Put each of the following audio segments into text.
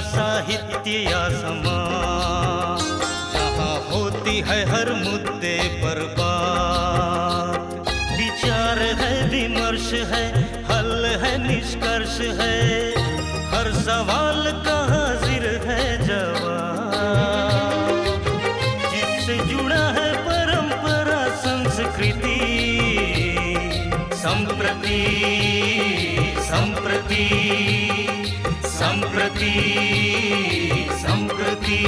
साहित्य या समाज, जहाँ होती है हर मुद्दे पर बात, विचार है, विमर्श है, हल है, निष्कर्ष है, हर सवाल का हाजिर है जवाब, जिससे जुड़ा है परंपरा संस्कृति, संप्रति संप्रति संप्रति संप्रति।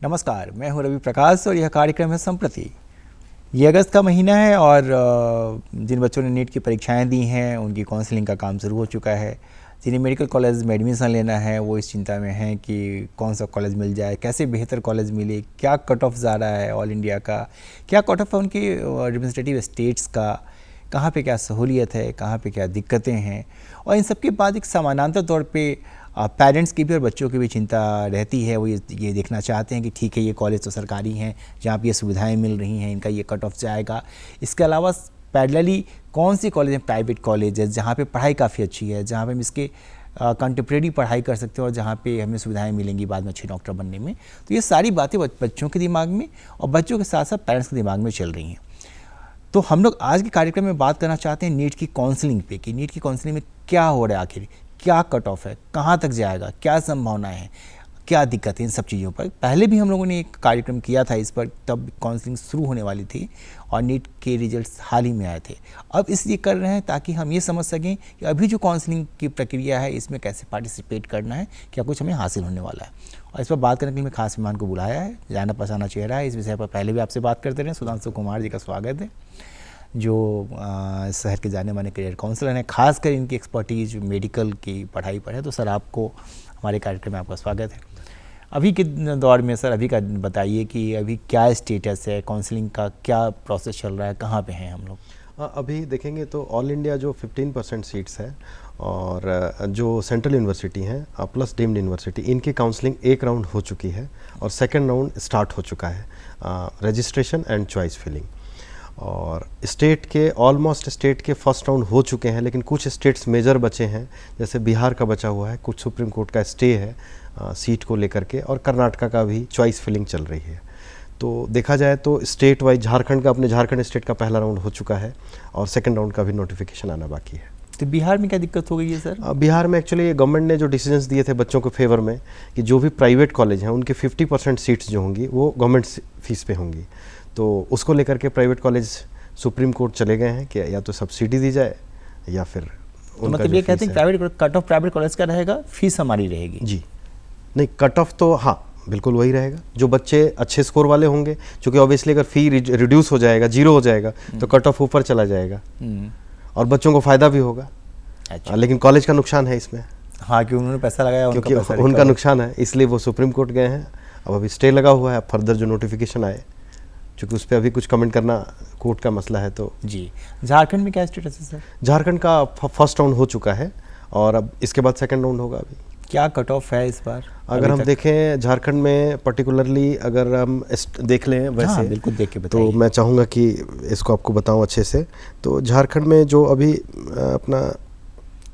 नमस्कार, मैं हूं रवि प्रकाश और यह कार्यक्रम है संप्रति। ये अगस्त का महीना है और जिन बच्चों ने नीट की परीक्षाएं दी हैं उनकी काउंसलिंग का काम शुरू हो चुका है। जिन्हें मेडिकल कॉलेज में एडमिशन लेना है वो इस चिंता में हैं कि कौन सा कॉलेज मिल जाए, कैसे बेहतर कॉलेज मिले, क्या कट ऑफ जा रहा है ऑल इंडिया का, क्या कट ऑफ है उनकी एडमिनिस्ट्रेटिव स्टेट्स का, कहाँ पे क्या सहूलियत है, कहाँ पे क्या दिक्कतें हैं। और इन सब के बाद एक समानांतर तौर पे पेरेंट्स की भी और बच्चों की भी चिंता रहती है। वो ये देखना चाहते हैं कि ठीक है ये कॉलेज तो सरकारी हैं जहाँ पे ये सुविधाएं मिल रही हैं, इनका ये कट ऑफ जाएगा। इसके अलावा पैरेलली कौन सी कॉलेज हैं, प्राइवेट कॉलेज है जहाँ पे पढ़ाई काफ़ी अच्छी है, जहाँ पे हम इसके कंटेम्प्रेरी पढ़ाई कर सकते हैं और जहाँ पे हमें सुविधाएं मिलेंगी बाद में अच्छे डॉक्टर बनने में। तो ये सारी बातें बच्चों के दिमाग में और बच्चों के साथ साथ पेरेंट्स के दिमाग में चल रही हैं। तो हम लोग आज के कार्यक्रम में बात करना चाहते हैं नीट की काउंसलिंग पे कि नीट की काउंसलिंग में क्या हो रहा है, आखिर क्या कट ऑफ है, कहाँ तक जाएगा, क्या संभावनाएं हैं, क्या दिक्कत है, इन सब चीज़ों पर। पहले भी हम लोगों ने एक कार्यक्रम किया था इस पर, तब काउंसलिंग शुरू होने वाली थी और नीट के रिजल्ट्स हाल ही में आए थे। अब इसलिए कर रहे हैं ताकि हम ये समझ सकें कि अभी जो काउंसलिंग की प्रक्रिया है इसमें कैसे पार्टिसिपेट करना है, क्या कुछ हमें हासिल होने वाला है। और इस पर बात करने के लिए मैं खास मेहमान को बुलाया है, जाना पहचाना चेहरा है, इस विषय पर पहले भी आपसे बात करते रहे। सुधांशु कुमार जी का स्वागत है, जो शहर के जाने माने करियर काउंसलर हैं, खासकर इनकी एक्सपर्टीज मेडिकल की पढ़ाई पर है। तो सर आपको हमारे कार्यक्रम में आपका स्वागत है। अभी के दौर में सर अभी का बताइए कि अभी क्या स्टेटस है, काउंसलिंग का क्या प्रोसेस चल रहा है, कहाँ पे हैं हम लोग? अभी देखेंगे तो ऑल इंडिया जो 15% सीट्स है और जो सेंट्रल यूनिवर्सिटी हैं प्लस डीम्ड यूनिवर्सिटी, इनकी काउंसलिंग एक राउंड हो चुकी है और सेकेंड राउंड स्टार्ट हो चुका है, रजिस्ट्रेशन एंड चॉइस फिलिंग। और स्टेट के ऑलमोस्ट स्टेट के फर्स्ट राउंड हो चुके हैं, लेकिन कुछ स्टेट्स मेजर बचे हैं, जैसे बिहार का बचा हुआ है, कुछ सुप्रीम कोर्ट का स्टे है सीट को लेकर के, और कर्नाटका का भी चॉइस फिलिंग चल रही है। तो देखा जाए तो स्टेट वाइज झारखंड का, अपने झारखंड स्टेट का पहला राउंड हो चुका है और सेकंड राउंड का भी नोटिफिकेशन आना बाकी है। तो बिहार में क्या दिक्कत हो गई है सर? बिहार में एक्चुअली गवर्नमेंट ने जो डिसीजंस दिए थे बच्चों के फेवर में कि जो भी प्राइवेट कॉलेज हैं उनके 50% सीट्स जो होंगी वो गवर्नमेंट फीस पे होंगी, तो उसको लेकर के प्राइवेट कॉलेज सुप्रीम कोर्ट चले गए हैं कि या तो सब्सिडी दी जाए या फिर तो मतलब ये कहते हैं private cut off private college का रहेगा, फीस हमारी रहेगी। जी नहीं, कट ऑफ तो हाँ बिल्कुल वही रहेगा। जो बच्चे अच्छे स्कोर वाले होंगे, क्योंकि ऑब्वियसली अगर फी रिड्यूस हो जाएगा, जीरो हो जाएगा तो कट ऑफ ऊपर चला जाएगा और बच्चों को फायदा भी होगा। अच्छा। लेकिन कॉलेज का नुकसान है इसमें। हाँ, क्योंकि उन्होंने पैसा लगाया, क्योंकि उनका नुकसान है, इसलिए वो सुप्रीम कोर्ट गए हैं। अब अभी स्टे लगा हुआ है, फर्दर जो नोटिफिकेशन आए, क्योंकि उस पर अभी कुछ कमेंट करना कोर्ट का मसला है। तो जी, झारखंड में क्या स्टेटस है सर? झारखंड का फर्स्ट राउंड हो चुका है और अब इसके बाद सेकंड राउंड होगा। अभी क्या कट ऑफ है इस बार? अगर हम देखें झारखंड में पर्टिकुलरली, अगर हम देख लें वैसे, हाँ, बिल्कुल देख के बताइए। तो मैं चाहूँगा कि इसको आपको बताऊँ अच्छे से। तो झारखंड में जो अभी अपना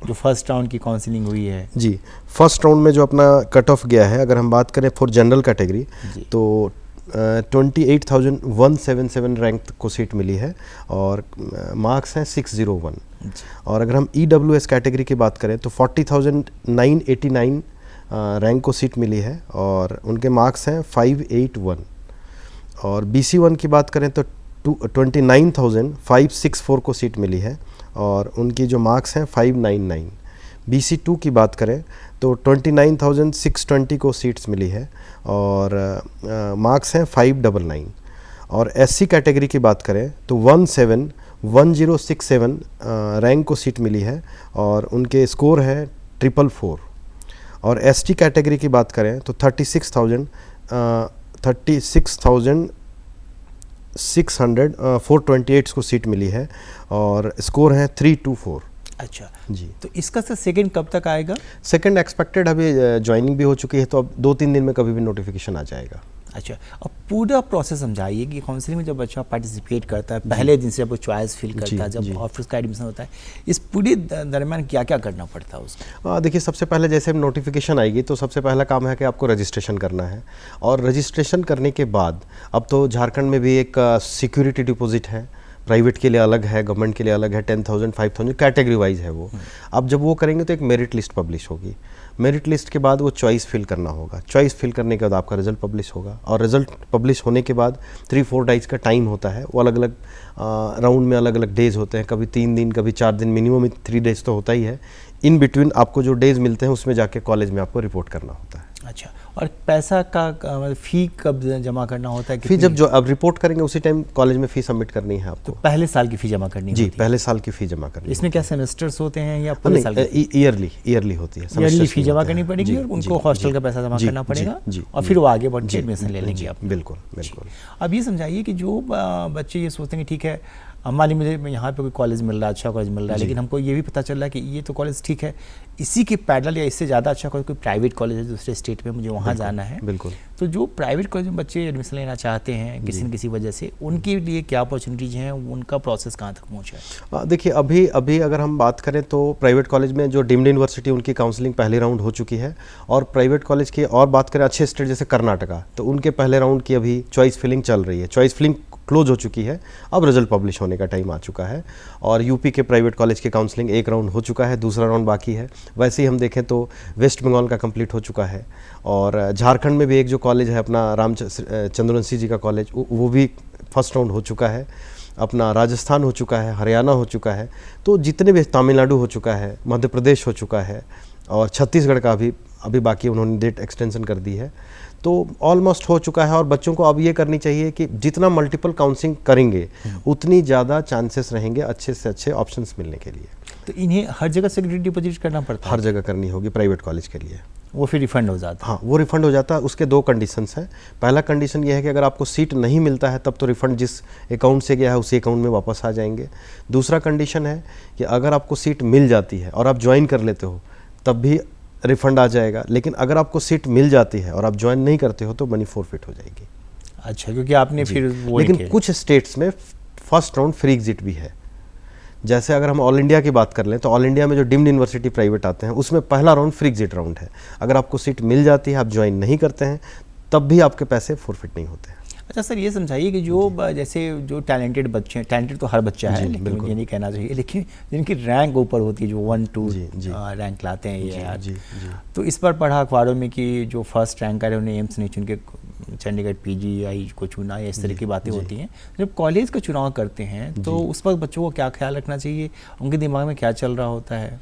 जो फर्स्ट राउंड की काउंसलिंग हुई है, जी फर्स्ट राउंड में जो अपना कट ऑफ गया है, अगर हम बात करें फॉर जनरल कैटेगरी तो 28,177 रैंक को सीट मिली है और मार्क्स हैं 601। और अगर हम EWS कैटेगरी की बात करें तो 40,989 रैंक को सीट मिली है और उनके मार्क्स हैं 581। और BC1 की बात करें तो 29,564 को सीट मिली है और उनकी जो मार्क्स हैं 599। BC2 की बात करें तो 29,620 को सीट्स मिली है और मार्क्स हैं 599। और SC कैटेगरी की बात करें तो 171067 रैंक को सीट मिली है और उनके स्कोर है 444। और ST कैटेगरी की बात करें तो 428 को सीट मिली है और स्कोर है 324। अच्छा जी, तो इसका सर सेकंड कब तक आएगा? सेकंड एक्सपेक्टेड, अभी ज्वाइनिंग भी हो चुकी है तो अब 2-3 दिन में कभी भी नोटिफिकेशन आ जाएगा। अच्छा, अब पूरा प्रोसेस समझाइए कि काउंसलिंग में जब बच्चा पार्टिसिपेट करता है, पहले दिन से जब वो चॉइस फिल करता है, जब और फिर उसका एडमिशन होता है, इस पूरे दरमियान क्या क्या करना पड़ता है उसको? देखिए, सबसे पहले जैसे नोटिफिकेशन आएगी तो सबसे पहला काम है कि आपको रजिस्ट्रेशन करना है, और रजिस्ट्रेशन करने के बाद अब तो झारखंड में भी एक सिक्योरिटी डिपॉजिट है, प्राइवेट के लिए अलग है, गवर्नमेंट के लिए अलग है, 10,000 5,000 कैटेगरी वाइज है वो। अब जब वो करेंगे तो एक मेरिट लिस्ट पब्लिश होगी, मेरिट लिस्ट के बाद वो चॉइस फिल करना होगा, चॉइस फिल करने के बाद आपका रिजल्ट पब्लिश होगा, और रिजल्ट पब्लिश होने के बाद 3-4 डेज का टाइम होता है, वो अलग अलग राउंड में अलग अलग डेज होते हैं, कभी 3 दिन कभी 4 दिन, मिनिमम 3 डेज तो होता ही है। इन बिटवीन आपको जो डेज मिलते हैं उसमें जाके कॉलेज में आपको रिपोर्ट करना होता है। अच्छा, और पैसा का फी कब जमा करना होता है? फी जब जो अब रिपोर्ट करेंगे उसी टाइम कॉलेज में फ़ी सबमिट करनी है आपको। तो पहले साल की फ़ी जमा करनी जी, होती है? पहले साल की फ़ी जमा करनी है। इसमें क्या सेमेस्टर्स होते हैं या पूरे साल की? ईयरली होती है, ईयरली फ़ी जमा करनी पड़ेगी और उनको हॉस्टल का पैसा जमा करना पड़ेगा, और फिर वो आगे बढ़ के एडमिशन ले लेंगे आप। बिल्कुल बिल्कुल। अब ये समझाइए कि जो बच्चे ये सोचते हैं कि ठीक है, मान ली मुझे यहाँ पे कोई कॉलेज मिल रहा है, अच्छा कॉलेज मिल रहा है, लेकिन हमको ये भी पता चल रहा है कि ये तो कॉलेज ठीक है, इसी के पैरेलल या इससे ज़्यादा अच्छा कोई प्राइवेट कॉलेज है दूसरे स्टेट में, मुझे वहाँ जाना है। बिल्कुल। तो जो प्राइवेट कॉलेज में बच्चे एडमिशन लेना चाहते हैं किसी न किसी वजह से, उनके लिए क्या अपॉर्चुनिटीज़ हैं, उनका प्रोसेस कहाँ तक पहुँचा है? देखिए, अभी अगर हम बात करें तो प्राइवेट कॉलेज में जो डीम्ड यूनिवर्सिटी उनकी काउंसलिंग पहले राउंड हो चुकी है, और प्राइवेट कॉलेज की और बात करें अच्छे स्टेट जैसे कर्नाटका, तो उनके पहले राउंड की अभी चॉइस फिलिंग चल रही है, चॉइस फिलिंग क्लोज हो चुकी है, अब रिजल्ट पब्लिश होने का टाइम आ चुका है। और यूपी के प्राइवेट कॉलेज की काउंसलिंग एक राउंड हो चुका है, दूसरा राउंड बाकी है। वैसे ही हम देखें तो वेस्ट बंगाल का कंप्लीट हो चुका है, और झारखंड में भी एक जो कॉलेज है अपना चंद्रवंशी जी का कॉलेज, वो भी फर्स्ट राउंड हो चुका है। अपना राजस्थान हो चुका है, हरियाणा हो चुका है, तो जितने भी, तमिलनाडु हो चुका है, मध्य प्रदेश हो चुका है, और छत्तीसगढ़ का अभी बाकी, उन्होंने डेट एक्सटेंशन कर दी है, तो ऑलमोस्ट हो चुका है। और बच्चों को अब ये करनी चाहिए कि जितना मल्टीपल काउंसलिंग करेंगे उतनी ज़्यादा चांसेस रहेंगे अच्छे से अच्छे ऑप्शंस मिलने के लिए। तो इन्हें हर जगह सिक्योरिटी डिपॉजिट करना पड़ता है? हर जगह करनी होगी प्राइवेट कॉलेज के लिए। वो फिर रिफंड हो जाता है? हाँ, वो रिफंड हो जाता है। उसके 2 कंडीशंस हैं। पहला कंडीशन ये है कि अगर आपको सीट नहीं मिलता है तब तो रिफंड जिस अकाउंट से गया है उसी अकाउंट में वापस आ जाएंगे। दूसरा कंडीशन है कि अगर आपको सीट मिल जाती है और आप ज्वाइन कर लेते हो तब भी रिफंड आ जाएगा, लेकिन अगर आपको सीट मिल जाती है और आप ज्वाइन नहीं करते हो तो मनी फॉरफिट हो जाएगी। अच्छा, क्योंकि आपने फिर वो, लेकिन कुछ स्टेट्स में फर्स्ट राउंड फ्री एग्जिट भी है। जैसे अगर हम ऑल इंडिया की बात कर लें तो ऑल इंडिया में जो डीम्ड यूनिवर्सिटी प्राइवेट आते हैं उसमें पहला राउंड फ्री एग्जिट राउंड है। अगर आपको सीट मिल जाती है, आप ज्वाइन नहीं करते हैं, तब भी आपके पैसे फॉरफिट नहीं होते हैं। अच्छा सर, ये समझाइए कि जो जैसे जो टैलेंटेड बच्चे हैं, टैलेंटेड तो हर बच्चा है, लेकिन मुझे नहीं कहना चाहिए, लेकिन जिनकी रैंक ऊपर होती है, जो 1-2 रैंक लाते हैं ये यार, तो इस पर पढ़ा अखबारों में कि जो फर्स्ट रैंकर है उन्हें एम्स नहीं चुन के चंडीगढ़ PGI को चुना, या इस तरह की बातें होती हैं। जब कॉलेज का चुनाव करते हैं तो उस वक्त बच्चों को क्या ख्याल रखना चाहिए, उनके दिमाग में क्या चल रहा होता है?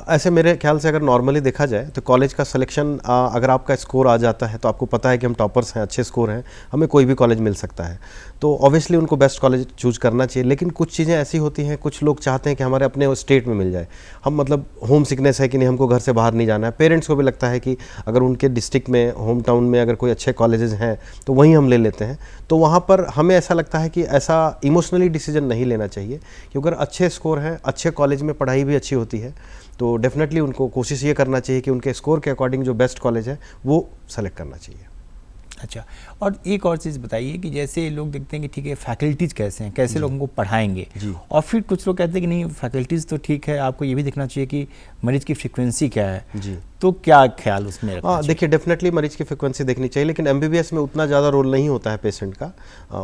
ऐसे मेरे ख्याल से अगर नॉर्मली देखा जाए तो कॉलेज का सिलेक्शन, अगर आपका स्कोर आ जाता है तो आपको पता है कि हम टॉपर्स हैं, अच्छे स्कोर हैं, हमें कोई भी कॉलेज मिल सकता है, तो ऑब्वियसली उनको बेस्ट कॉलेज चूज करना चाहिए। लेकिन कुछ चीज़ें ऐसी होती हैं, कुछ लोग चाहते हैं कि हमारे अपने स्टेट में मिल जाए। हम मतलब होम सिकनेस है कि नहीं, हमको घर से बाहर नहीं जाना है। पेरेंट्स को भी लगता है कि अगर उनके डिस्ट्रिक्ट में, होम टाउन में अगर कोई अच्छे कॉलेजेस हैं तो वहीं हम ले लेते हैं। तो वहाँ पर हमें ऐसा लगता है कि ऐसा इमोशनली डिसीजन नहीं लेना चाहिए, क्योंकि अगर अच्छे स्कोर हैं, अच्छे कॉलेज में पढ़ाई भी अच्छी होती है, तो डेफिनेटली उनको कोशिश ये करना चाहिए कि उनके स्कोर के अकॉर्डिंग जो बेस्ट कॉलेज है वो सेलेक्ट करना चाहिए। अच्छा, और एक और चीज़ बताइए कि जैसे लोग देखते हैं कि ठीक है फैकल्टीज़ कैसे हैं, कैसे लोगों को पढ़ाएंगे, और फिर कुछ लोग कहते हैं कि नहीं फैकल्टीज़ तो ठीक है, आपको ये भी देखना चाहिए कि मरीज की फ्रीक्वेंसी क्या है जी। तो क्या ख्याल उसमें रखना चाहिए? देखिए, डेफिनेटली मरीज की फ्रीक्वेंसी देखनी चाहिए, लेकिन MBBS में उतना ज़्यादा रोल नहीं होता है पेशेंट का,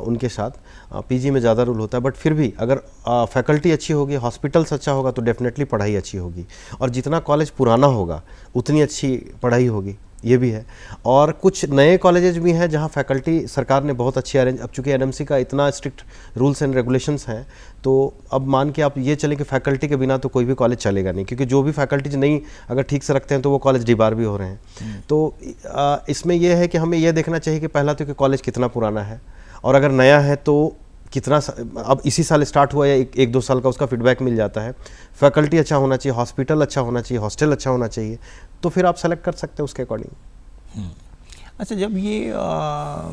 उनके साथ PG में ज़्यादा रोल होता है। बट फिर भी अगर फैकल्टी अच्छी होगी, हॉस्पिटल्स अच्छा होगा तो डेफिनेटली पढ़ाई अच्छी होगी, और जितना कॉलेज पुराना होगा उतनी अच्छी पढ़ाई होगी, ये भी है। और कुछ नए कॉलेजेस भी हैं जहां फैकल्टी सरकार ने बहुत अच्छी अरेंज, अब चूँकि NMC का इतना स्ट्रिक्ट रूल्स एंड रेगुलेशंस हैं, तो अब मान के आप ये चलें कि फैकल्टी के बिना तो कोई भी कॉलेज चलेगा नहीं, क्योंकि जो भी फैकल्टीज नहीं अगर ठीक से रखते हैं तो वो कॉलेज डिबार भी हो रहे हैं। तो इसमें यह है कि हमें यह देखना चाहिए कि पहला तो कि कॉलेज कितना पुराना है, और अगर नया है तो कितना, अब इसी साल स्टार्ट हुआ या 1-2 साल का उसका फीडबैक मिल जाता है। फैकल्टी अच्छा होना चाहिए, हॉस्पिटल अच्छा होना चाहिए, हॉस्टल अच्छा होना चाहिए, तो फिर आप सेलेक्ट कर सकते हैं उसके अकॉर्डिंग। अच्छा, जब ये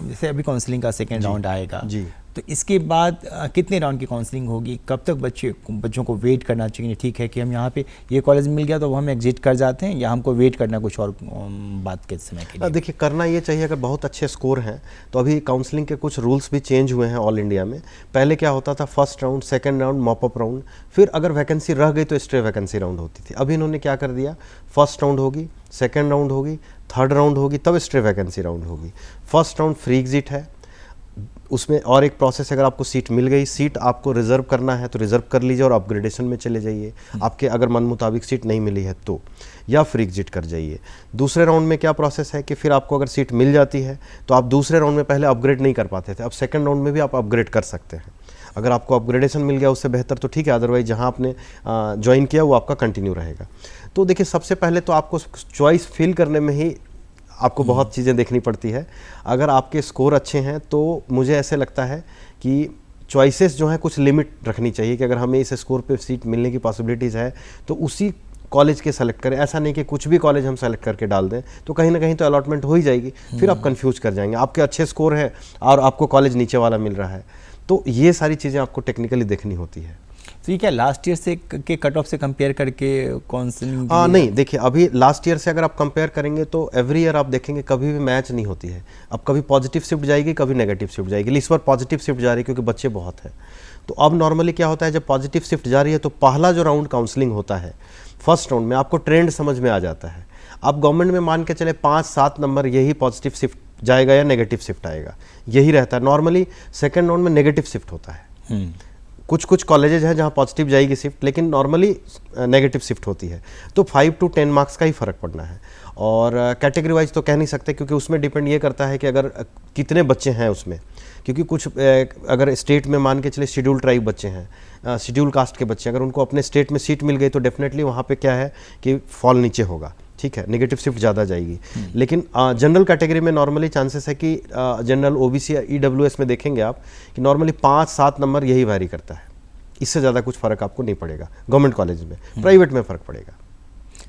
जैसे अभी काउंसलिंग का सेकेंड राउंड आएगा जी, तो इसके बाद कितने राउंड की काउंसलिंग होगी, कब तक बच्चों को वेट करना चाहिए? ठीक है कि हम यहाँ पे ये कॉलेज मिल गया तो हम एग्जिट कर जाते हैं, या हमको वेट करना कुछ और बात के समय के लिए? देखिए, करना ये चाहिए। अगर बहुत अच्छे स्कोर हैं तो अभी काउंसलिंग के कुछ रूल्स भी चेंज हुए हैं ऑल इंडिया में। पहले क्या होता था, first round, second round, mop up round, फिर अगर वैकेंसी रह गई तो स्ट्रे वैकेंसी राउंड होती थी। अभी इन्होंने क्या कर दिया, फर्स्ट राउंड होगी, सेकंड राउंड होगी, थर्ड राउंड होगी, तब स्ट्रे वैकेंसी राउंड होगी। फर्स्ट राउंड फ्री एग्जिट है, उसमें और एक प्रोसेस, अगर आपको सीट मिल गई, सीट आपको रिजर्व करना है तो रिजर्व कर लीजिए और अपग्रेडेशन में चले जाइए। आपके अगर मन मुताबिक सीट नहीं मिली है तो, या फ्री एग्जिट कर जाइए। दूसरे राउंड में क्या प्रोसेस है कि फिर आपको अगर सीट मिल जाती है तो आप दूसरे राउंड में पहले अपग्रेड नहीं कर पाते थे, अब सेकंड राउंड में भी आप अपग्रेड कर सकते हैं। अगर आपको अपग्रेडेशन मिल गया उससे बेहतर तो ठीक है, अदरवाइज जहाँ आपने ज्वाइन किया वो आपका कंटिन्यू रहेगा। तो देखिए, सबसे पहले तो आपको चॉइस फिल करने में ही आपको बहुत चीज़ें देखनी पड़ती है। अगर आपके स्कोर अच्छे हैं तो मुझे ऐसे लगता है कि चॉइसेस जो हैं कुछ लिमिट रखनी चाहिए कि अगर हमें इस स्कोर पे सीट मिलने की पॉसिबिलिटीज़ है तो उसी कॉलेज के सेलेक्ट करें। ऐसा नहीं कि कुछ भी कॉलेज हम सेलेक्ट करके डाल दें, तो कहीं ना कहीं तो अलॉटमेंट हो ही जाएगी, फिर आप कंफ्यूज कर जाएंगे। आपके अच्छे स्कोर हैं और आपको कॉलेज नीचे वाला मिल रहा है, तो ये सारी चीज़ें आपको टेक्निकली देखनी होती है। तो ये क्या लास्ट ईयर से के कट ऑफ से कंपेयर करके काउंसलिंग? नहीं, देखिए, अभी लास्ट ईयर से अगर आप कंपेयर करेंगे तो एवरी ईयर आप देखेंगे कभी भी मैच नहीं होती है। अब कभी पॉजिटिव शिफ्ट जाएगी, कभी नेगेटिव शिफ्ट जाएगी। इस बार पॉजिटिव शिफ्ट जा रही है क्योंकि बच्चे बहुत हैं। तो अब नॉर्मली क्या होता है, जब पॉजिटिव शिफ्ट जा रही है तो पहला जो राउंड काउंसलिंग होता है, फर्स्ट राउंड में आपको ट्रेंड समझ में आ जाता है। आप गवर्नमेंट में मान के चले 5-7 नंबर यही पॉजिटिव शिफ्ट जाएगा या नेगेटिव शिफ्ट आएगा, यही रहता है। नॉर्मली सेकेंड राउंड में नेगेटिव शिफ्ट होता है। कुछ कॉलेजेस हैं जहां पॉजिटिव जाएगी शिफ्ट, लेकिन नॉर्मली नेगेटिव शिफ्ट होती है। तो 5 to 10 मार्क्स का ही फ़र्क पड़ना है। और कैटेगरी वाइज तो कह नहीं सकते क्योंकि उसमें डिपेंड ये करता है कि अगर कितने बच्चे हैं उसमें, क्योंकि कुछ अगर स्टेट में मान के चले शेड्यूल ट्राइब बच्चे हैं, शेड्यूल कास्ट के बच्चे, अगर उनको अपने स्टेट में सीट मिल गई तो डेफिनेटली वहाँ पे क्या है कि फॉल नीचे होगा, ठीक है, नेगेटिव शिफ्ट ज़्यादा जाएगी। लेकिन जनरल कैटेगरी में नॉर्मली चांसेस है कि जनरल, ओबीसी या ईडब्ल्यूएस में देखेंगे आप कि नॉर्मली 5-7 नंबर यही वैरी करता है। इससे ज़्यादा कुछ फ़र्क आपको नहीं पड़ेगा गवर्नमेंट कॉलेज में। प्राइवेट में फ़र्क पड़ेगा।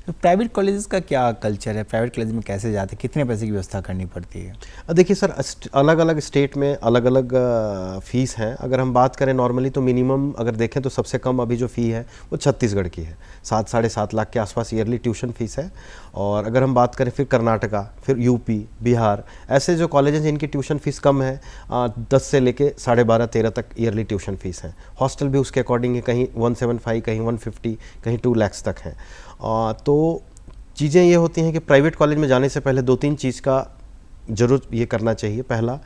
तो प्राइवेट कॉलेजेस का क्या कल्चर है? प्राइवेट कॉलेज में कैसे जाते हैं, कितने पैसे की व्यवस्था करनी पड़ती है? देखिए सर, अलग अलग स्टेट में अलग अलग फ़ीस हैं। अगर हम बात करें नॉर्मली तो मिनिमम अगर देखें तो सबसे कम अभी जो फ़ी है वो छत्तीसगढ़ की है, 7-7.5 लाख के आसपास ईयरली ट्यूशन फ़ीस है। और अगर हम बात करें फिर कर्नाटका, फिर यूपी, बिहार, ऐसे जो कॉलेजेस हैं इनकी ट्यूशन फ़ीस कम है, 10 से लेके 12.5-13 तक ईयरली ट्यूशन फ़ीस है। हॉस्टल भी उसके अकॉर्डिंग है, कहीं 175, कहीं 150, कहीं 2 लाख तक है। तो चीज़ें ये होती हैं कि प्राइवेट कॉलेज में जाने से पहले 2-3 चीज़ का ज़रूर ये करना चाहिए। पहला,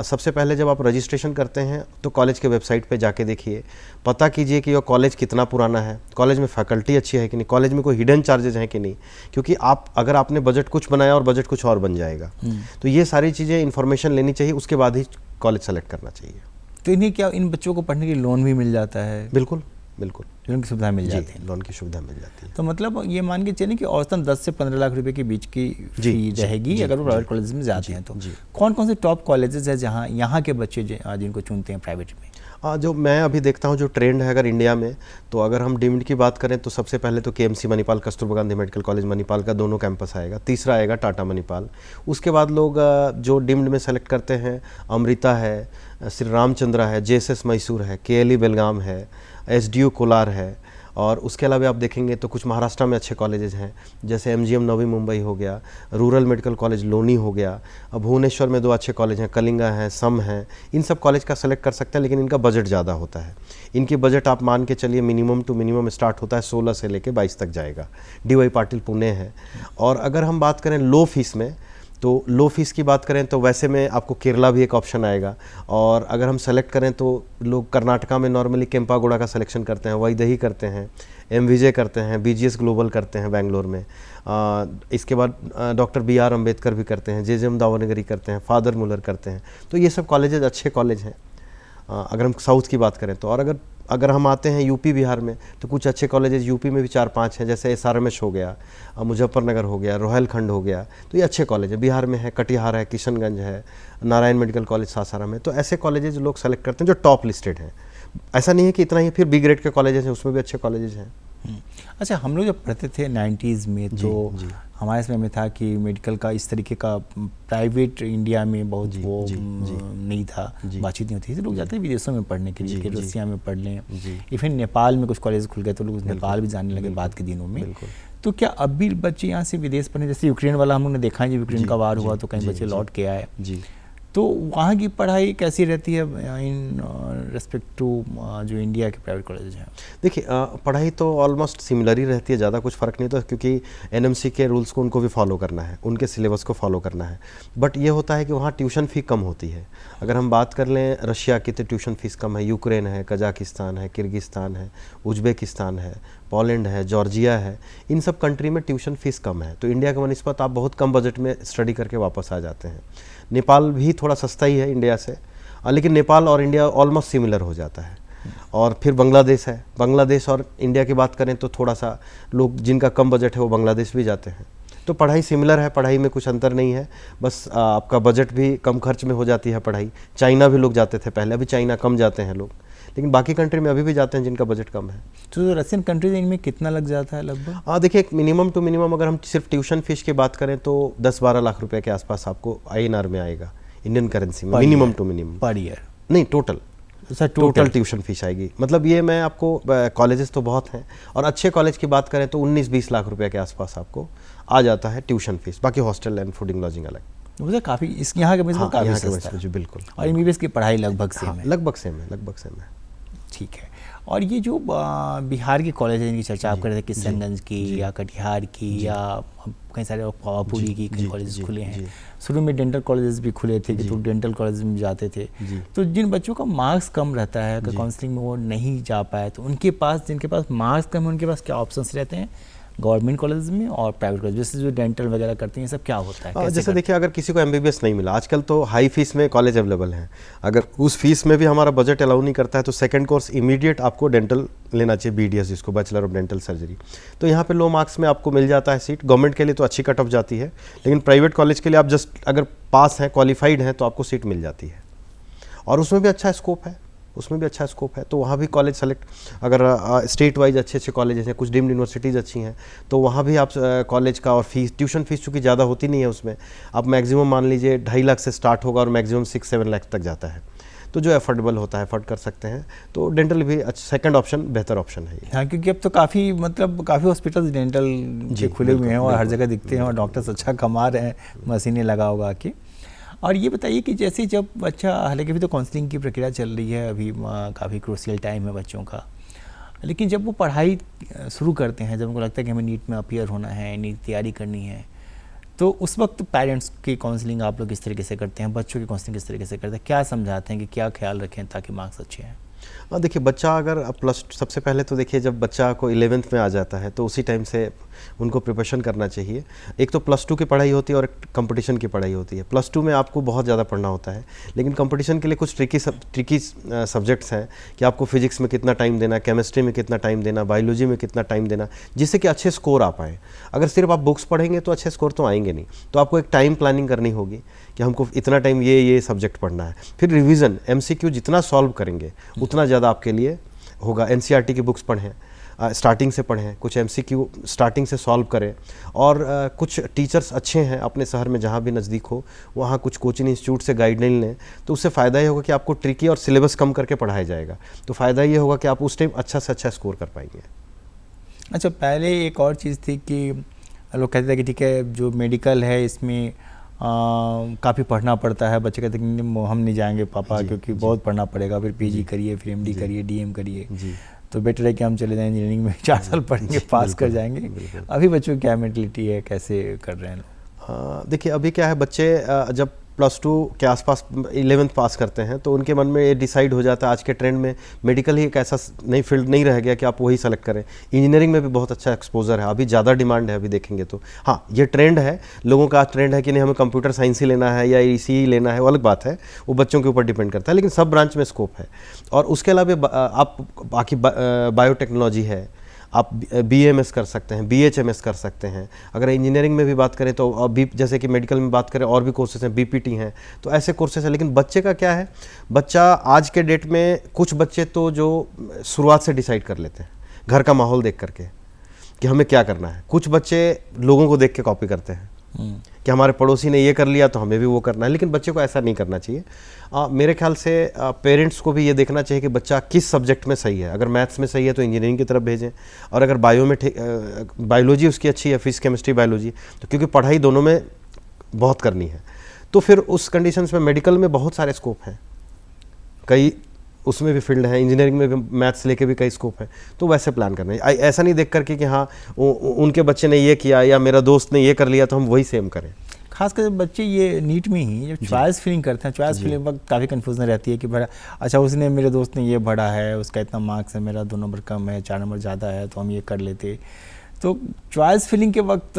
सबसे पहले जब आप रजिस्ट्रेशन करते हैं तो कॉलेज के वेबसाइट पे जाके देखिए, पता कीजिए कि वो कॉलेज कितना पुराना है, कॉलेज में फैकल्टी अच्छी है कि नहीं, कॉलेज में कोई हिडन चार्जेस हैं कि नहीं, क्योंकि अगर आपने बजट कुछ बनाया और बजट कुछ और बन जाएगा। तो ये सारी चीज़ें इन्फॉर्मेशन लेनी चाहिए, उसके बाद ही कॉलेज सेलेक्ट करना चाहिए। तो इन्हें क्या, इन बच्चों को पढ़ने के लिए लोन भी मिल जाता है? बिल्कुल बिल्कुल, लोन की सुविधा मिल जाती है। लोन की सुविधा मिल जाती है। तो मतलब ये मान के चलिए कि औसतन 10 से 15 लाख रुपए के बीच की फी रहेगी अगर वो प्राइवेट कॉलेज में जाते हैं। तो कौन कौन से टॉप कॉलेजेस हैं जहाँ यहाँ के बच्चे जिनको चुनते हैं प्राइवेट में? जो मैं अभी देखता हूँ जो ट्रेंड है अगर इंडिया में, तो अगर हम डीम्ड की बात करें तो सबसे पहले तो KMC Manipal, Kasturba Gandhi medical college Manipal का दोनों कैंपस आएगा। तीसरा आएगा टाटा मणिपाल। उसके बाद लोग जो डीम्ड में सेलेक्ट करते हैं, अमृता है, श्री रामचंद्रा है, जेएसएस मैसूर है, केएलई बेलगाम है, एसडीयू कोलार है। और उसके अलावा आप देखेंगे तो कुछ महाराष्ट्र में अच्छे कॉलेजेस हैं, जैसे एमजीएम नवी मुंबई हो गया, रूरल मेडिकल कॉलेज लोनी हो गया। अब भुवनेश्वर में 2 अच्छे कॉलेज हैं, कलिंगा है, सम है। इन सब कॉलेज का सेलेक्ट कर सकते हैं, लेकिन इनका बजट ज़्यादा होता है। इनकी बजट आप मान के चलिए मिनिमम टू मिनिमम स्टार्ट होता है 16 से लेके 22 तक जाएगा। डीवाई पाटिल पुणे है। और अगर हम बात करें लो फीस में, तो लो फीस की बात करें तो वैसे में आपको केरला भी एक ऑप्शन आएगा। और अगर हम सेलेक्ट करें तो लोग कर्नाटका में नॉर्मली केम्पागोड़ा का सिलेक्शन करते हैं, वैदेही करते हैं, एमविजे करते हैं, बीजीएस ग्लोबल करते हैं बेंगलोर में। इसके बाद डॉक्टर BR अम्बेडकर भी करते हैं, JJM दावनगरी करते हैं, फादर मुलर करते हैं। तो ये सब कॉलेजेस अच्छे कॉलेज हैं अगर हम साउथ की बात करें तो। और अगर हम आते हैं यूपी बिहार में तो कुछ अच्छे कॉलेजेस यूपी में भी 4-5 हैं, जैसे SRMH हो गया, मुजफ्फरनगर हो गया, रोहिलखंड हो गया। तो ये अच्छे कॉलेज है। बिहार में है कटिहार है, किशनगंज है, नारायण मेडिकल कॉलेज सासाराम है। तो ऐसे कॉलेजेस लोग सेलेक्ट करते हैं जो टॉप लिस्टेड हैं। ऐसा नहीं है कि इतना ही, फिर B ग्रेड के कॉलेजेस हैं उसमें भी अच्छे कॉलेजेस हैं। अच्छा, हम लोग जब पढ़ते थे 90s में तो हमारे समय में था कि मेडिकल का इस तरीके का प्राइवेट इंडिया में बहुत नहीं था, बातचीत नहीं होती थी। लोग जाते थे विदेशों में पढ़ने के लिए, कि रसिया में पढ़ लें, इवन नेपाल में कुछ कॉलेज खुल गए तो लोग नेपाल भी जाने लगे बाद के दिनों में। तो क्या अब भी बच्चे यहाँ से विदेश पढ़ने, जैसे यूक्रेन वाला हम लोग ने देखा है, जब यूक्रेन का वार हुआ तो कई बच्चे लौट के आए, तो वहाँ की पढ़ाई कैसी रहती है इन रिस्पेक्ट टू जो इंडिया के प्राइवेट कॉलेज हैं? देखिए, पढ़ाई तो ऑलमोस्ट सिमिलर ही रहती है, ज़्यादा कुछ फ़र्क नहीं होता, क्योंकि एनएमसी के रूल्स को उनको भी फॉलो करना है, उनके सिलेबस को फॉलो करना है। बट ये होता है कि वहाँ ट्यूशन फ़ी कम होती है। अगर हम बात कर लें रशिया की तो ट्यूशन फ़ीस कम है, यूक्रेन है, कजाकिस्तान है, किर्गिस्तान है, उज़्बेकिस्तान है, पोलैंड है, जॉर्जिया है, इन सब कंट्री में ट्यूशन फ़ीस कम है। तो इंडिया के बनिस्बत आप बहुत कम बजट में स्टडी करके वापस आ जाते हैं। नेपाल भी थोड़ा सस्ता ही है इंडिया से, लेकिन नेपाल और इंडिया ऑलमोस्ट सिमिलर हो जाता है। और फिर बांग्लादेश है, बांग्लादेश और इंडिया की बात करें तो थोड़ा सा लोग जिनका कम बजट है वो बांग्लादेश भी जाते हैं। तो पढ़ाई सिमिलर है, पढ़ाई में कुछ अंतर नहीं है, बस आपका बजट भी कम खर्च में हो जाती है पढ़ाई। चाइना भी लोग जाते थे पहले, अभी चाइना कम जाते हैं लोग, लेकिन बाकी कंट्री में अभी भी जाते हैं जिनका बजट कम है। तो रशियन कंट्रीज इनमें कितना लग जाता है लगभग? देखिए, मिनिमम टू मिनिमम अगर हम सिर्फ ट्यूशन फीस की बात करें तो 10-12 लाख रुपए के आसपास आपको INR में आएगा, इंडियन करेंसी में, minimum two minimum. Per year नहीं, टोटल ट्यूशन फीस आएगी। मतलब ये मैं आपको, कॉलेजेस तो बहुत हैं और अच्छे कॉलेज की बात करें तो 19-20 लाख रुपए के आसपास आपको आ जाता है ट्यूशन फीस, बाकी हॉस्टल एंड फूडिंग लॉजिंग अलग। मुझे काफ़ी इस यहाँ के काफ़ी सस्ता है। बिल्कुल। और MBBS की पढ़ाई लगभग सेम है? लगभग सेम है। ठीक है। और ये जो बिहार के कॉलेज हैं जिनकी चर्चा आप कर रहे थे, किशनगंज की या कटिहार की या कई सारे पावापुरी की कई कॉलेज खुले हैं, शुरू में डेंटल कॉलेजेस भी खुले थे कि तो डेंटल कॉलेज में जाते थे। तो जिन बच्चों का मार्क्स कम रहता है, अगर काउंसलिंग में वो नहीं जा पाए, तो उनके पास, जिनके पास मार्क्स कम है, उनके पास क्या ऑप्शंस रहते हैं गवर्नमेंट कॉलेज में और प्राइवेट कॉलेज, जैसे जो डेंटल वगैरह करते हैं, सब क्या होता है? जैसे देखिए, अगर किसी को MBBS नहीं मिला, आजकल तो हाई फीस में कॉलेज अवेलेबल हैं, अगर उस फीस में भी हमारा बजट अलाउ नहीं करता है तो सेकंड कोर्स इमीडिएट आपको डेंटल लेना चाहिए, BDS जिसको बैचलर ऑफ डेंटल सर्जरी। तो यहाँ पे लो मार्क्स में आपको मिल जाता है सीट। गवर्नमेंट के लिए तो अच्छी कट ऑफ जाती है, लेकिन प्राइवेट कॉलेज के लिए आप जस्ट अगर पास हैं, क्वालिफाइड हैं, तो आपको सीट मिल जाती है और उसमें भी अच्छा स्कोप है। तो वहाँ भी कॉलेज सेलेक्ट, अगर स्टेट वाइज अच्छे कॉलेजेस हैं, कुछ डीम्ड यूनिवर्सिटीज़ अच्छी हैं, तो वहाँ भी आप कॉलेज का और फीस, ट्यूशन फीस चूँकि ज़्यादा होती नहीं है उसमें, आप मैक्सिमम मान लीजिए 2.5 लाख से स्टार्ट होगा और मैक्सिमम 6-7 लाख तक जाता है। तो जो एफोर्डेबल होता है, अफोर्ड कर सकते हैं, तो डेंटल भी सेकंड ऑप्शन बेहतर ऑप्शन है। हाँ, क्योंकि अब तो काफ़ी हॉस्पिटल्स डेंटल के खुले हुए हैं और हर जगह दिखते हैं और डॉक्टर्स अच्छा कमा रहे हैं मशीनें लगा के। और ये बताइए कि जैसे जब बच्चा, हालांकि अभी तो काउंसलिंग की प्रक्रिया चल रही है, अभी काफ़ी क्रूशियल टाइम है बच्चों का, लेकिन जब वो पढ़ाई शुरू करते हैं, जब उनको लगता है कि हमें नीट में अपीयर होना है, नीट तैयारी करनी है, तो उस वक्त पेरेंट्स की काउंसलिंग आप लोग किस तरीके से करते हैं, बच्चों की काउंसलिंग किस तरीके से करते हैं, क्या समझाते हैं कि क्या ख्याल रखें ताकि मार्क्स अच्छे हैं? देखिए, बच्चा अगर सबसे पहले तो देखिए, जब बच्चा को 11th में आ जाता है तो उसी टाइम से उनको प्रिपरेशन करना चाहिए। एक तो +2 की पढ़ाई होती है और एक कंपटीशन की पढ़ाई होती है। +2 में आपको बहुत ज़्यादा पढ़ना होता है, लेकिन कंपटीशन के लिए कुछ ट्रिकी सब्जेक्ट्स हैं कि आपको फिजिक्स में कितना टाइम देना, केमिस्ट्री में कितना टाइम देना, बायोलॉजी में कितना टाइम देना, जिससे कि अच्छे स्कोर आ पाएँ। अगर सिर्फ आप बुक्स पढ़ेंगे तो अच्छे स्कोर तो आएंगे नहीं, तो आपको एक टाइम प्लानिंग करनी होगी कि हमको इतना टाइम ये सब्जेक्ट पढ़ना है। फिर रिवीजन, MCQ जितना सॉल्व करेंगे उतना ज़्यादा आपके लिए होगा। NCERT की बुक्स पढ़ें, स्टार्टिंग से पढ़ें, कुछ MCQ स्टार्टिंग से सॉल्व करें, और कुछ टीचर्स अच्छे हैं अपने शहर में जहाँ भी नज़दीक हो, वहाँ कुछ कोचिंग इंस्टीट्यूट से गाइडलाइन लें, तो उससे फ़ायदा ये होगा कि आपको ट्रिकी और सिलेबस कम करके पढ़ाया जाएगा, तो फ़ायदा ये होगा कि आप उस टाइम अच्छा से अच्छा स्कोर कर पाएंगे। अच्छा, पहले एक और चीज़ थी कि लोग कहते थे कि ठीक है, जो मेडिकल है इसमें काफ़ी पढ़ना पड़ता है, बच्चे कहते हैं कि हम नहीं जाएंगे पापा, क्योंकि बहुत पढ़ना पड़ेगा, फिर PG करिए, फिर MD करिए, DM करिए, तो बेटर है कि हम चले जाएं इंजीनियरिंग में, 4 साल पढ़ेंगे, पास कर जाएंगे। अभी बच्चों की क्या मेंटलिटी है, कैसे कर रहे हैं? देखिए, अभी क्या है, बच्चे जब +2 के आसपास 11th पास करते हैं तो उनके मन में ये डिसाइड हो जाता है, आज के ट्रेंड में मेडिकल ही एक ऐसा नई फील्ड नहीं रह गया कि आप वही सेलेक्ट करें। इंजीनियरिंग में भी बहुत अच्छा एक्सपोजर है, अभी ज़्यादा डिमांड है, अभी देखेंगे तो। हाँ, ये ट्रेंड है, लोगों का ट्रेंड है कि नहीं हमें कंप्यूटर साइंस ही लेना है या ECE लेना है, वो अलग बात है, वो बच्चों के ऊपर डिपेंड करता है, लेकिन सब ब्रांच में स्कोप है। और उसके अलावा आप बाकी बायोटेक्नोलॉजी है, आप BAMS कर सकते हैं, BHMS कर सकते हैं। अगर इंजीनियरिंग में भी बात करें तो जैसे कि मेडिकल में बात करें और भी कोर्सेज हैं, BPT हैं, तो ऐसे कोर्सेज हैं। लेकिन बच्चे का क्या है, बच्चा आज के डेट में कुछ बच्चे तो जो शुरुआत से डिसाइड कर लेते हैं घर का माहौल देख करके, कि हमें क्या करना है। कुछ बच्चे लोगों को देख के कॉपी करते हैं कि हमारे पड़ोसी ने ये कर लिया तो हमें भी वो करना है, लेकिन बच्चे को ऐसा नहीं करना चाहिए। मेरे ख्याल से पेरेंट्स को भी ये देखना चाहिए कि बच्चा किस सब्जेक्ट में सही है। अगर मैथ्स में सही है तो इंजीनियरिंग की तरफ भेजें, और अगर बायोलॉजी उसकी अच्छी है, फिजिक्स केमिस्ट्री बायोलॉजी, तो क्योंकि पढ़ाई दोनों में बहुत करनी है, तो फिर उस कंडीशंस में मेडिकल में बहुत सारे स्कोप हैं, कई उसमें भी फील्ड है, इंजीनियरिंग में भी मैथ्स लेके भी कई स्कोप है, तो वैसे प्लान करना है। ऐसा नहीं देख करके कि हाँ उनके बच्चे ने ये किया या मेरा दोस्त ने ये कर लिया तो हम वही सेम करें। खासकर बच्चे ये नीट में ही जब चॉइस फिलिंग करते हैं, चॉइस फिलिंग वक्त काफ़ी कन्फ्यूजन रहती है कि बड़ा अच्छा उसने, मेरे दोस्त ने ये पढ़ा है, उसका इतना मार्क्स है, मेरा 2 नंबर कम है, 4 नंबर ज़्यादा है, तो हम ये कर लेते। तो चॉइस फिलिंग के वक्त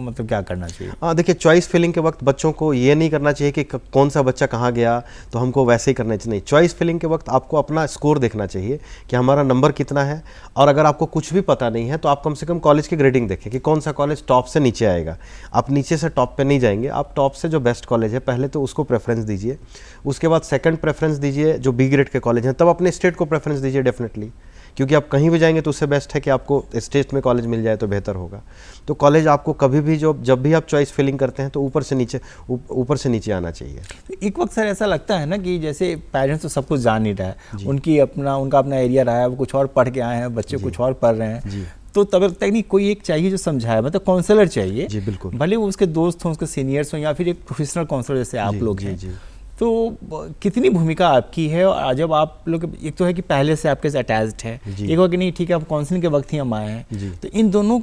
मतलब क्या करना चाहिए? देखिए, चॉइस फिलिंग के वक्त बच्चों को ये नहीं करना चाहिए कि कौन सा बच्चा कहाँ गया तो हमको वैसे ही करना चाहिए। नहीं, चॉइस फिलिंग के वक्त आपको अपना स्कोर देखना चाहिए कि हमारा नंबर कितना है, और अगर आपको कुछ भी पता नहीं है तो आप कम से कम कॉलेज की ग्रेडिंग देखें कि कौन सा कॉलेज टॉप से नीचे आएगा। आप नीचे से टॉप पे नहीं जाएंगे, आप टॉप से जो बेस्ट कॉलेज है पहले तो उसको प्रेफरेंस दीजिए, उसके बाद सेकंड प्रेफरेंस दीजिए जो बी ग्रेड के कॉलेज हैं, तब अपने स्टेट को प्रेफरेंस दीजिए डेफिनेटली, क्योंकि आप कहीं भी जाएंगे तो उससे बेस्ट है कि आपको स्टेट में कॉलेज मिल जाए तो बेहतर होगा। तो कॉलेज आपको कभी भी जब भी आप चॉइस फिलिंग करते हैं तो ऊपर से नीचे आना चाहिए। एक वक्त सर ऐसा लगता है ना कि जैसे पेरेंट्स तो सब कुछ जान नहीं रहा है, उनका अपना एरिया रहा है, वो कुछ और पढ़ के आए हैं, बच्चे कुछ और पढ़ रहे हैं, तो तब लगता है नहीं कोई एक चाहिए जो समझाए, मतलब काउंसलर चाहिए। जी बिल्कुल, भले वो उसके दोस्त हों, उसके सीनियर्स हों, या फिर एक प्रोफेशनल काउंसलर जैसे आप लोग हैं। तो कितनी भूमिका आपकी है? और जब आप लोग, एक तो है कि पहले से आपके साथ अटैच्ड है, एक हो कि नहीं ठीक है आप काउंसलिंग के वक्त ही हम आए हैं, तो इन दोनों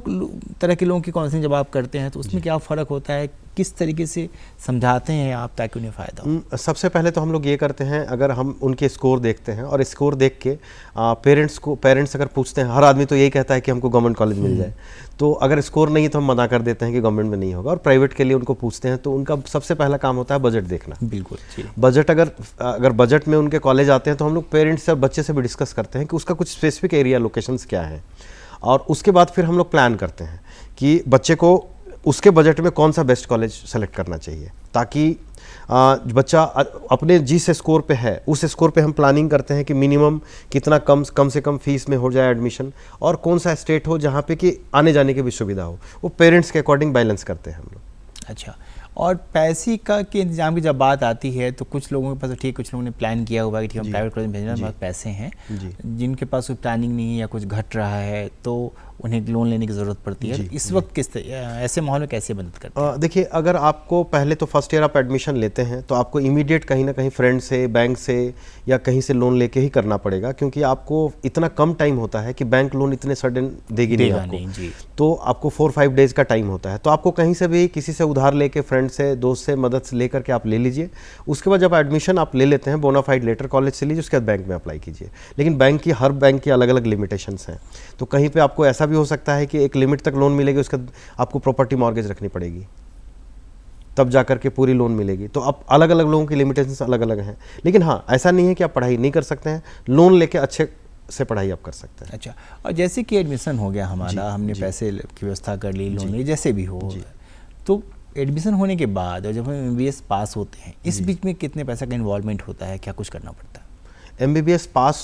तरह के लोगों की काउंसलिंग जब आप करते हैं तो उसमें क्या फ़र्क होता है? किस तरीके से समझाते हैं आप ताकि उन्हें फ़ायदा हो? सबसे पहले तो हम लोग ये करते हैं, अगर हम उनके स्कोर देखते हैं और स्कोर देख के पेरेंट्स अगर पूछते हैं, हर आदमी तो यही कहता है कि हमको गवर्नमेंट कॉलेज मिल जाए, तो अगर स्कोर नहीं है तो हम मना कर देते हैं कि गवर्नमेंट में नहीं होगा, और प्राइवेट के लिए उनको पूछते हैं तो उनका सबसे पहला काम होता है बजट देखना। बिल्कुल, बजट अगर बजट में उनके कॉलेज आते हैं तो हम लोग पेरेंट्स से, बच्चे से भी डिस्कस करते हैं कि उसका कुछ स्पेसिफिक एरिया लोकेशंस क्या है, और उसके बाद फिर हम लोग प्लान करते हैं कि बच्चे को उसके बजट में कौन सा बेस्ट कॉलेज सेलेक्ट करना चाहिए, ताकि बच्चा अपने जिस स्कोर पे है उस स्कोर पे हम प्लानिंग करते हैं कि मिनिमम कितना कम से कम फीस में हो जाए एडमिशन, और कौन सा स्टेट हो जहाँ पे कि आने जाने की भी सुविधा हो, वो पेरेंट्स के अकॉर्डिंग बैलेंस करते हैं हम लोग। अच्छा, और पैसे के इंतजाम की जब बात आती है तो कुछ लोगों के पास तो ठीक, कुछ लोगों ने प्लान किया हुआ कि ठीक हम प्राइवेट कॉलेज में भेजना, बहुत पैसे हैं, जिनके पास कोई प्लानिंग नहीं है या कुछ घट रहा है तो उन्हें लोन लेने की ज़रूरत पड़ती है। इस वक्त ऐसे माहौल में कैसे मदद करते हैं? देखिए, अगर आपको पहले तो फर्स्ट ईयर आप एडमिशन लेते हैं तो आपको इमीडिएट कहीं ना कहीं फ्रेंड से, बैंक से या कहीं से लोन लेके ही करना पड़ेगा, क्योंकि आपको इतना कम टाइम होता है कि बैंक लोन इतने सडन देगी नहीं आपको, तो आपको 4-5 डेज का टाइम होता है, तो आपको कहीं से भी किसी से उधार लेके, फ्रेंड से, दोस्त से मदद से लेकर के आप ले लीजिए। उसके बाद जब एडमिशन आप ले लेते हैं, बोनाफाइड लेटर कॉलेज से लीजिए, उसके बाद बैंक में अप्लाई कीजिए। लेकिन हर बैंक की अलग अलग लिमिटेशंस हैं, तो कहीं पे आपको ऐसा भी हो सकता है कि एक लिमिट तक लोन मिलेगी, उसके बाद आपको प्रॉपर्टी मॉर्गेज रखनी पड़ेगी, तब जाकर के पूरी लोन मिलेगी। तो अब अलग अलग लोगों की लिमिटेशंस अलग अलग हैं, लेकिन हाँ, ऐसा नहीं है कि आप पढ़ाई नहीं कर सकते हैं, लोन लेके अच्छे से पढ़ाई आप कर सकते हैं। अच्छा, और जैसे कि एडमिशन हो गया हमारा, हमने पैसे की व्यवस्था कर ली, लोन ली, जैसे भी हो, तो एडमिशन होने के बाद और जब हम MBBS पास होते हैं, इस बीच में कितने पैसा का इन्वॉल्वमेंट होता है, क्या कुछ करना पड़ता है? MBBS पास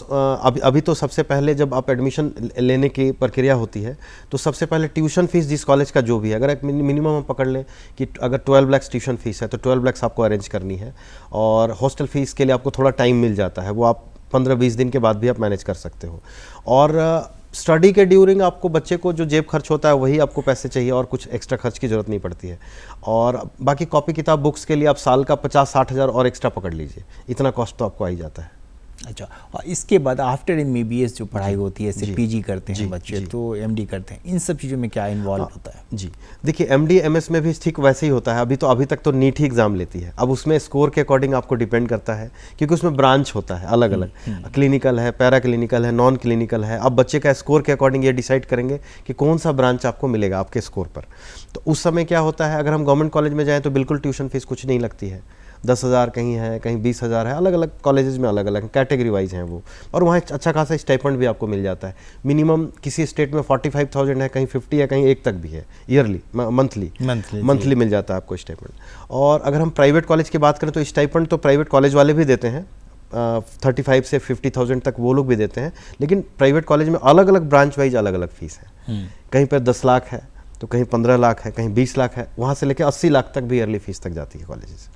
अभी तो सबसे पहले जब आप एडमिशन लेने की प्रक्रिया होती है तो सबसे पहले ट्यूशन फीस जिस कॉलेज का जो भी है, अगर एक मिनिमम हम पकड़ लें कि अगर 12 लाख ट्यूशन फीस है तो 12 लाख आपको अरेंज करनी है, और हॉस्टल फीस के लिए आपको थोड़ा टाइम मिल जाता है, वो आप 15-20 दिन के बाद भी आप मैनेज कर सकते हो। और स्टडी के ड्यूरिंग आपको बच्चे को जो जेब खर्च होता है वही आपको पैसे चाहिए, और कुछ एक्स्ट्रा खर्च की ज़रूरत नहीं पड़ती है। और बाकी कॉपी किताब बुक्स के लिए आप साल का 50-60 हज़ार और एक्स्ट्रा पकड़ लीजिए, इतना कॉस्ट तो आपको आ ही जाता है। अच्छा, और इसके बाद आफ्टर MBBS जो पढ़ाई होती है, जैसे PG करते हैं बच्चे, तो MD करते हैं, इन सब चीज़ों में क्या इन्वॉल्व होता है? जी देखिए, MD MS में भी ठीक वैसे ही होता है। अभी तक तो नीट ही एग्ज़ाम लेती है, अब उसमें स्कोर के अकॉर्डिंग आपको डिपेंड करता है, क्योंकि उसमें ब्रांच होता है अलग अलग, क्लिनिकल है, पैरा क्लिनिकल है, नॉन क्लिनिकल है। अब बच्चे का स्कोर के अकॉर्डिंग ये डिसाइड करेंगे कि कौन सा ब्रांच आपको मिलेगा आपके स्कोर पर। तो उस समय क्या होता है, अगर हम गवर्नमेंट कॉलेज में जाएँ तो बिल्कुल ट्यूशन फीस कुछ नहीं लगती है, 10,000 कहीं है, कहीं 20,000 है, अलग अलग कॉलेजेस में अलग अलग कैटेगरी वाइज हैं वो, और वहाँ अच्छा खासा स्टाइपेंड भी आपको मिल जाता है। मिनिमम किसी स्टेट में 45,000 है, कहीं 50 है, कहीं 1 तक भी है, ईयरली मंथली मिल जाता है आपको स्टाइपेंड। और अगर हम प्राइवेट कॉलेज की बात करें तो स्टाइपेंड तो प्राइवेट कॉलेज वाले भी देते हैं, 35 से 50,000 तक वो लोग भी देते हैं, लेकिन प्राइवेट कॉलेज में अलग अलग ब्रांच वाइज अलग अलग फीस है। कहीं पर 10 लाख है, तो कहीं 15 लाख है, कहीं 20 लाख है, वहाँ से लेकर 80 लाख तक भी ईयरली फीस तक जाती है कॉलेजेस।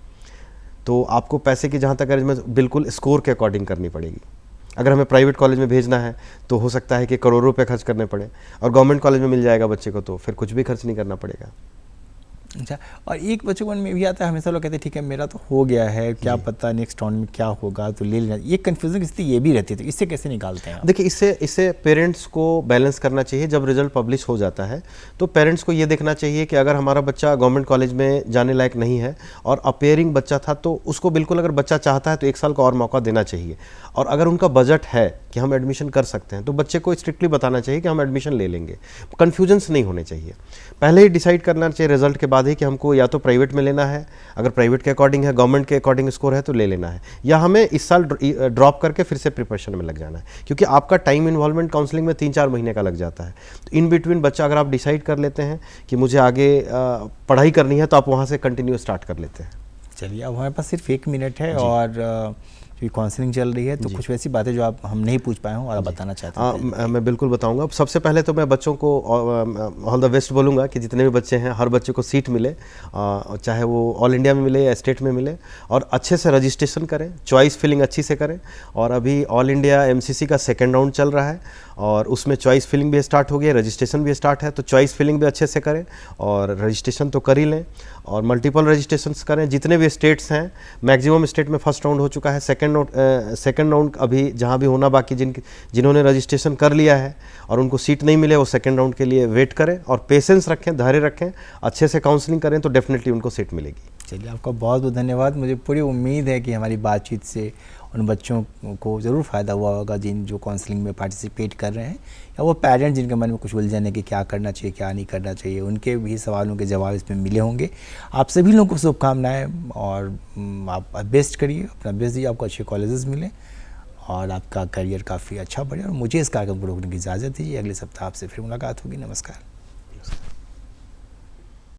तो आपको पैसे की जहाँ तक अरेंजमेंट बिल्कुल स्कोर के अकॉर्डिंग करनी पड़ेगी। अगर हमें प्राइवेट कॉलेज में भेजना है तो हो सकता है कि करोड़ों रुपए खर्च करने पड़े, और गवर्नमेंट कॉलेज में मिल जाएगा बच्चे को तो फिर कुछ भी खर्च नहीं करना पड़ेगा। अच्छा, और एक बच्चों मन में भी आता है, हमेशा लोग कहते हैं ठीक है मेरा तो हो गया है, क्या पता नेक्स्ट राउंड में क्या होगा तो ले लेना, ये कन्फ्यूजन की स्थिति ये भी रहती है, तो इससे कैसे निकालते हैं आप? देखिए, इससे पेरेंट्स को बैलेंस करना चाहिए। जब रिजल्ट पब्लिश हो जाता है तो पेरेंट्स को ये देखना चाहिए कि अगर हमारा बच्चा गवर्नमेंट कॉलेज में जाने लायक नहीं है और अपेयरिंग बच्चा था, तो उसको बिल्कुल, अगर बच्चा चाहता है तो 1 साल का और मौका देना चाहिए। और अगर उनका बजट है कि हम एडमिशन कर सकते हैं तो बच्चे को स्ट्रिक्टली बताना चाहिए कि हम एडमिशन ले लेंगे। कन्फ्यूजन्स नहीं होने चाहिए, पहले ही डिसाइड करना चाहिए रिजल्ट के बाद ही कि हमको या तो प्राइवेट में लेना है, अगर प्राइवेट के अकॉर्डिंग है, गवर्नमेंट के अकॉर्डिंग स्कोर है तो ले लेना है, या हमें इस साल ड्रॉप करके फिर से प्रिपरेशन में लग जाना है। क्योंकि आपका टाइम इन्वॉल्वमेंट काउंसलिंग में 3-4 महीने का लग जाता है। तो इन बिटवीन बच्चा, अगर आप डिसाइड कर लेते हैं कि मुझे आगे पढ़ाई करनी है, तो आप वहाँ से कंटिन्यू स्टार्ट कर लेते हैं। चलिए, अब हमारे पास सिर्फ 1 मिनट है और काउंसलिंग चल रही है, तो कुछ वैसी बातें जो आप हम नहीं पूछ पाए हों और आप बताना चाहते हैं। मैं बिल्कुल बताऊंगा। अब सबसे पहले तो मैं बच्चों को ऑल द बेस्ट बोलूँगा कि जितने भी बच्चे हैं, हर बच्चे को सीट मिले, चाहे वो ऑल इंडिया में मिले या स्टेट में मिले, और अच्छे से रजिस्ट्रेशन करें, चॉइस फिलिंग अच्छी से करें। और अभी ऑल इंडिया MCC का 2nd राउंड चल रहा है और उसमें चॉइस फिलिंग भी स्टार्ट हो गई है, रजिस्ट्रेशन भी स्टार्ट है, तो चॉइस फिलिंग भी अच्छे से करें और रजिस्ट्रेशन तो कर ही लें, और मल्टीपल रजिस्ट्रेशंस करें। जितने भी स्टेट्स हैं, मैक्सिमम स्टेट में 1st राउंड हो चुका है, सेकंड राउंड अभी जहां भी होना बाकी, जिन्होंने रजिस्ट्रेशन कर लिया है और उनको सीट नहीं मिले, वो 2nd राउंड के लिए वेट करें और पेशेंस रखें, धैर्य रखें, अच्छे से काउंसलिंग करें तो डेफिनेटली उनको सीट मिलेगी। चलिए, आपका बहुत बहुत धन्यवाद। मुझे पूरी उम्मीद है कि हमारी बातचीत से उन बच्चों को ज़रूर फ़ायदा हुआ होगा जिन जो काउंसलिंग में पार्टिसिपेट कर रहे हैं, या वो पेरेंट्स जिनके मन में कुछ उलझन है कि क्या करना चाहिए क्या नहीं करना चाहिए, उनके भी सवालों के जवाब इसमें मिले होंगे। आप सभी लोगों को शुभकामनाएं, और आप बेस्ट करिए, अपना बेस्ट दीजिए, आपको अच्छे कॉलेजेस मिलें और आपका करियर काफ़ी अच्छा बढ़े। और मुझे इस कार्यक्रम को रोकने की इजाज़त दीजिए। अगले सप्ताह आपसे फिर मुलाकात होगी। नमस्कार।